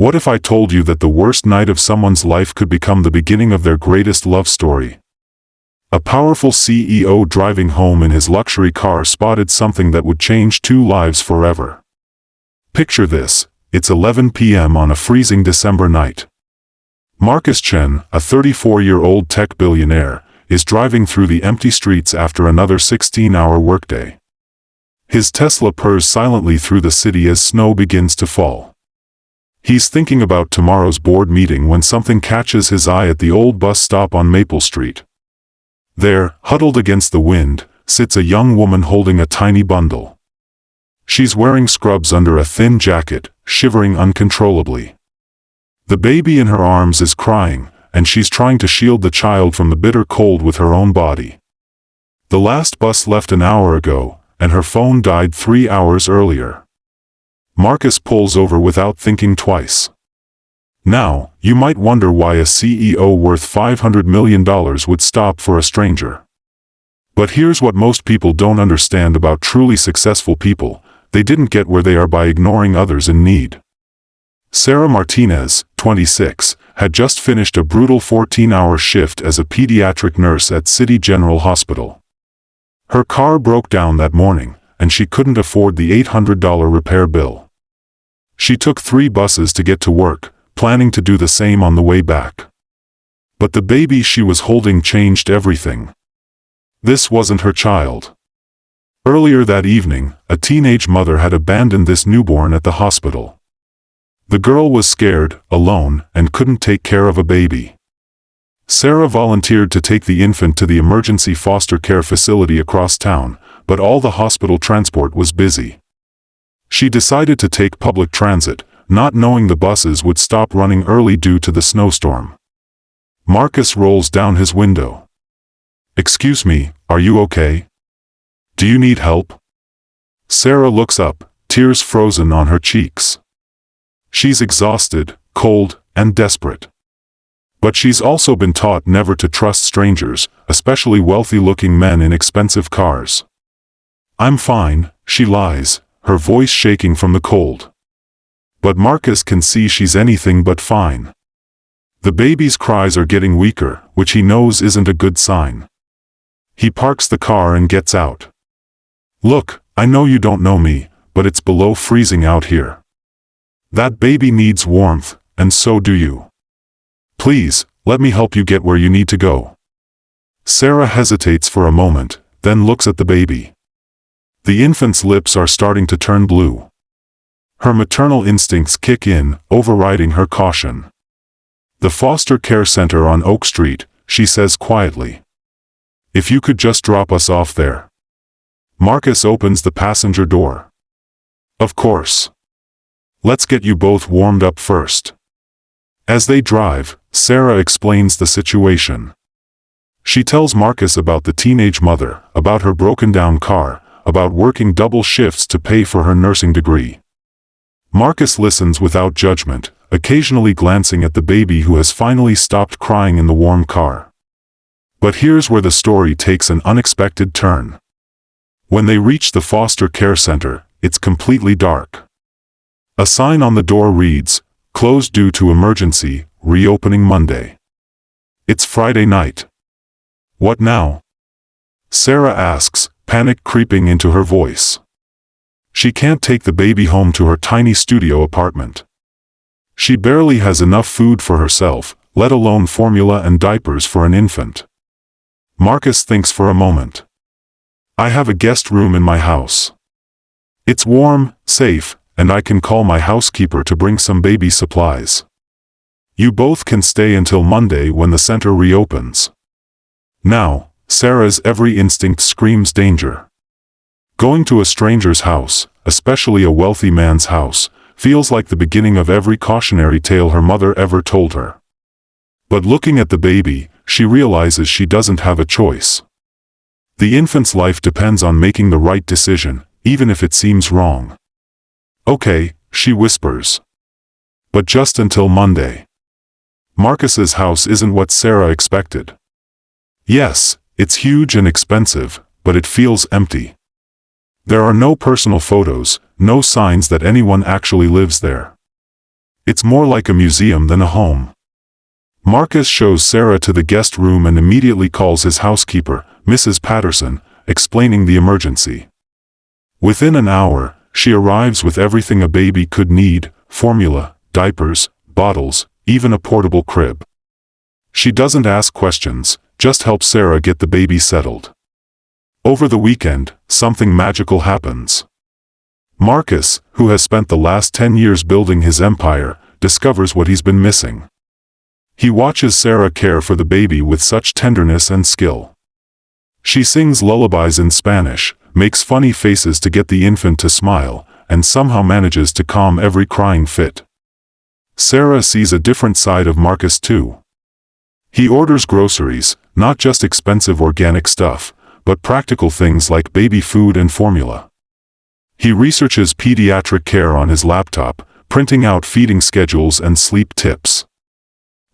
What if I told you that the worst night of someone's life could become the beginning of their greatest love story? A powerful CEO driving home in his luxury car spotted something that would change two lives forever. Picture this, it's 11 p.m. on a freezing December night. Marcus Chen, a 34-year-old tech billionaire, is driving through the empty streets after another 16-hour workday. His Tesla purrs silently through the city as snow begins to fall. He's thinking about tomorrow's board meeting when something catches his eye at the old bus stop on Maple Street. There, huddled against the wind, sits a young woman holding a tiny bundle. She's wearing scrubs under a thin jacket, shivering uncontrollably. The baby in her arms is crying, and she's trying to shield the child from the bitter cold with her own body. The last bus left an hour ago, and her phone died 3 hours earlier. Marcus pulls over without thinking twice. Now, you might wonder why a CEO worth $500 million would stop for a stranger. But here's what most people don't understand about truly successful people: they didn't get where they are by ignoring others in need. Sarah Martinez, 26, had just finished a brutal 14-hour shift as a pediatric nurse at City General Hospital. Her car broke down that morning, and she couldn't afford the $800 repair bill. She took 3 buses to get to work, planning to do the same on the way back. But the baby she was holding changed everything. This wasn't her child. Earlier that evening, a teenage mother had abandoned this newborn at the hospital. The girl was scared, alone, and couldn't take care of a baby. Sarah volunteered to take the infant to the emergency foster care facility across town, but all the hospital transport was busy. She decided to take public transit, not knowing the buses would stop running early due to the snowstorm. Marcus rolls down his window. "Excuse me, are you okay? Do you need help?" Sarah looks up, tears frozen on her cheeks. She's exhausted, cold, and desperate. But she's also been taught never to trust strangers, especially wealthy-looking men in expensive cars. "I'm fine," she lies, her voice shaking from the cold. But Marcus can see she's anything but fine. The baby's cries are getting weaker, which he knows isn't a good sign. He parks the car and gets out. "Look, I know you don't know me, but it's below freezing out here. That baby needs warmth, and so do you. Please, let me help you get where you need to go." Sarah hesitates for a moment, then looks at the baby. The infant's lips are starting to turn blue. Her maternal instincts kick in, overriding her caution. "The foster care center on Oak Street," she says quietly. "If you could just drop us off there." Marcus opens the passenger door. "Of course. Let's get you both warmed up first." As they drive, Sarah explains the situation. She tells Marcus about the teenage mother, about her broken-down car, about working double shifts to pay for her nursing degree. Marcus listens without judgment, occasionally glancing at the baby who has finally stopped crying in the warm car. But here's where the story takes an unexpected turn. When they reach the foster care center, it's completely dark. A sign on the door reads, "Closed due to emergency, reopening Monday." It's Friday night. What now? Sarah asks, panic creeping into her voice. She can't take the baby home to her tiny studio apartment. She barely has enough food for herself, let alone formula and diapers for an infant. Marcus thinks for a moment. "I have a guest room in my house. It's warm, safe, and I can call my housekeeper to bring some baby supplies. You both can stay until Monday when the center reopens." Now, Sarah's every instinct screams danger. Going to a stranger's house, especially a wealthy man's house, feels like the beginning of every cautionary tale her mother ever told her. But looking at the baby, she realizes she doesn't have a choice. The infant's life depends on making the right decision, even if it seems wrong. "Okay," she whispers. But just until Monday. Marcus's house isn't what Sarah expected. Yes, it's huge and expensive, but it feels empty. There are no personal photos, no signs that anyone actually lives there. It's more like a museum than a home. Marcus shows Sarah to the guest room and immediately calls his housekeeper, Mrs. Patterson, explaining the emergency. Within an hour, she arrives with everything a baby could need: formula, diapers, bottles, even a portable crib. She doesn't ask questions, just helps Sarah get the baby settled. Over the weekend, something magical happens. Marcus, who has spent the last 10 years building his empire, discovers what he's been missing. He watches Sarah care for the baby with such tenderness and skill. She sings lullabies in Spanish, makes funny faces to get the infant to smile, and somehow manages to calm every crying fit. Sarah sees a different side of Marcus too. He orders groceries, not just expensive organic stuff, but practical things like baby food and formula. He researches pediatric care on his laptop, printing out feeding schedules and sleep tips.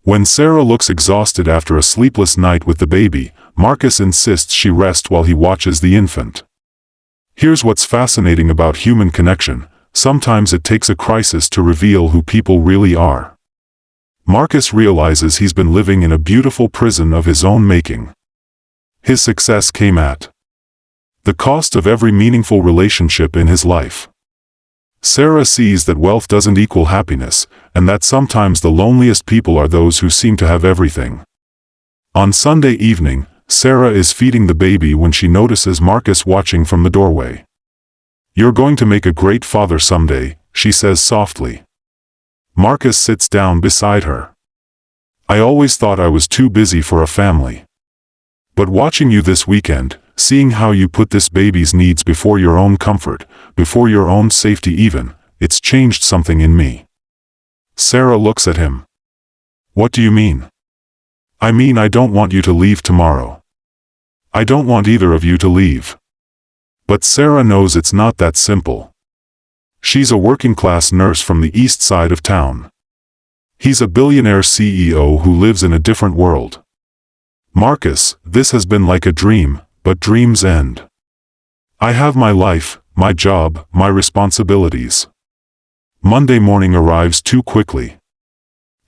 When Sarah looks exhausted after a sleepless night with the baby, Marcus insists she rest while he watches the infant. Here's what's fascinating about human connection: sometimes it takes a crisis to reveal who people really are. Marcus realizes he's been living in a beautiful prison of his own making. His success came at the cost of every meaningful relationship in his life. Sarah sees that wealth doesn't equal happiness, and that sometimes the loneliest people are those who seem to have everything. On Sunday evening, Sarah is feeding the baby when she notices Marcus watching from the doorway. "You're going to make a great father someday," she says softly. Marcus sits down beside her. "I always thought I was too busy for a family. But watching you this weekend, seeing how you put this baby's needs before your own comfort, before your own safety even, it's changed something in me." Sarah looks at him. "What do you mean?" "I mean, I don't want you to leave tomorrow. I don't want either of you to leave." But Sarah knows it's not that simple. She's a working-class nurse from the east side of town. He's a billionaire CEO who lives in a different world. "Marcus, this has been like a dream, but dreams end. I have my life, my job, my responsibilities." Monday morning arrives too quickly.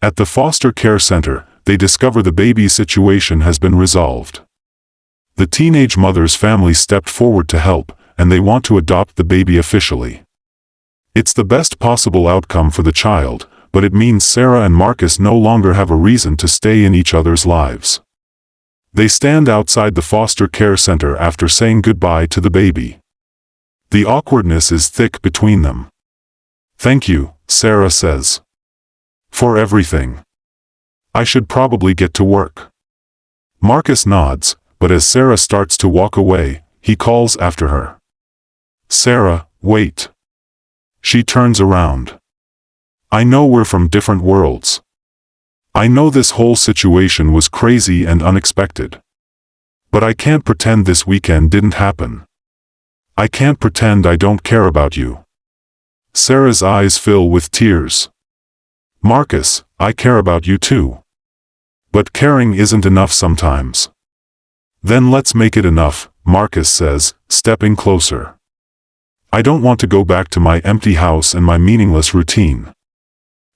At the foster care center, they discover the baby's situation has been resolved. The teenage mother's family stepped forward to help, and they want to adopt the baby officially. It's the best possible outcome for the child, but it means Sarah and Marcus no longer have a reason to stay in each other's lives. They stand outside the foster care center after saying goodbye to the baby. The awkwardness is thick between them. "Thank you," Sarah says. "For everything. I should probably get to work." Marcus nods, but as Sarah starts to walk away, he calls after her. "Sarah, wait." She turns around. "I know we're from different worlds. I know this whole situation was crazy and unexpected. But I can't pretend this weekend didn't happen. I can't pretend I don't care about you." Sarah's eyes fill with tears. "Marcus, I care about you too. But caring isn't enough sometimes." "Then let's make it enough," Marcus says, stepping closer. "I don't want to go back to my empty house and my meaningless routine.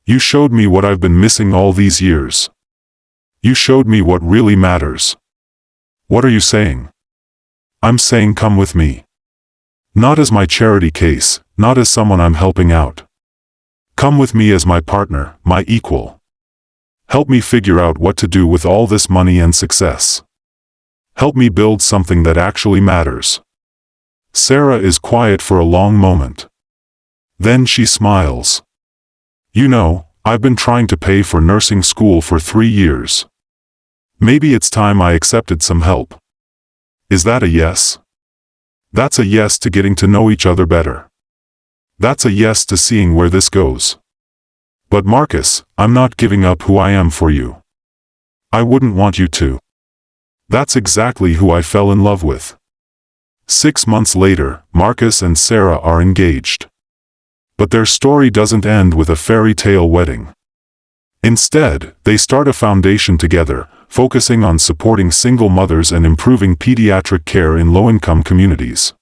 You showed me what I've been missing all these years. You showed me what really matters." "What are you saying?" "I'm saying come with me. Not as my charity case, not as someone I'm helping out. Come with me as my partner, my equal. Help me figure out what to do with all this money and success. Help me build something that actually matters." Sarah is quiet for a long moment. Then she smiles. "You know, I've been trying to pay for nursing school for 3 years. Maybe it's time I accepted some help." Is that a yes? That's a yes to getting to know each other better. That's a yes to seeing where this goes. "But Marcus, I'm not giving up who I am for you. I wouldn't want you to." That's exactly who I fell in love with. 6 months later, Marcus and Sarah are engaged. But their story doesn't end with a fairy tale wedding. Instead, they start a foundation together, focusing on supporting single mothers and improving pediatric care in low-income communities.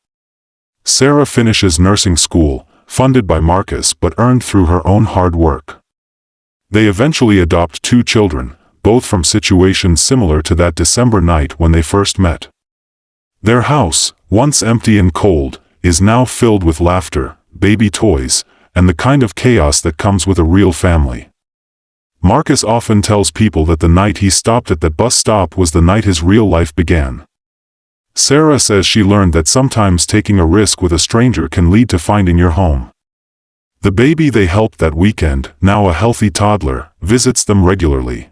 Sarah finishes nursing school, funded by Marcus but earned through her own hard work. They eventually adopt 2 children, both from situations similar to that December night when they first met. Their house, once empty and cold, is now filled with laughter, baby toys, and the kind of chaos that comes with a real family. Marcus often tells people that the night he stopped at that bus stop was the night his real life began. Sarah says she learned that sometimes taking a risk with a stranger can lead to finding your home. The baby they helped that weekend, now a healthy toddler, visits them regularly.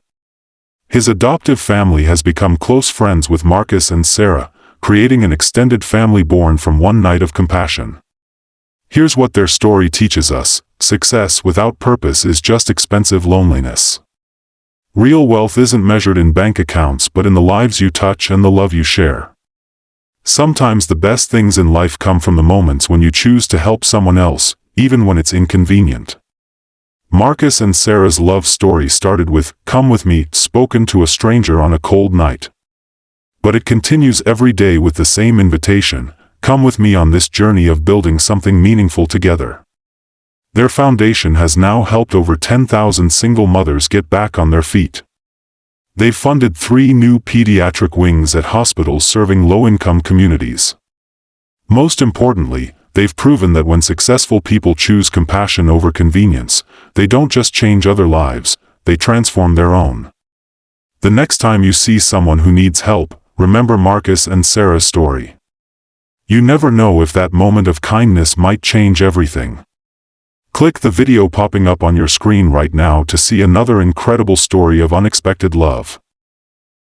His adoptive family has become close friends with Marcus and Sarah, creating an extended family born from one night of compassion. Here's what their story teaches us: success without purpose is just expensive loneliness. Real wealth isn't measured in bank accounts but in the lives you touch and the love you share. Sometimes the best things in life come from the moments when you choose to help someone else, even when it's inconvenient. Marcus and Sarah's love story started with "Come with me," spoken to a stranger on a cold night. But it continues every day with the same invitation: come with me on this journey of building something meaningful together. Their foundation has now helped over 10,000 single mothers get back on their feet. They've funded 3 new pediatric wings at hospitals serving low-income communities. Most importantly, they've proven that when successful people choose compassion over convenience, they don't just change other lives, they transform their own. The next time you see someone who needs help, remember Marcus and Sarah's story. You never know if that moment of kindness might change everything. Click the video popping up on your screen right now to see another incredible story of unexpected love.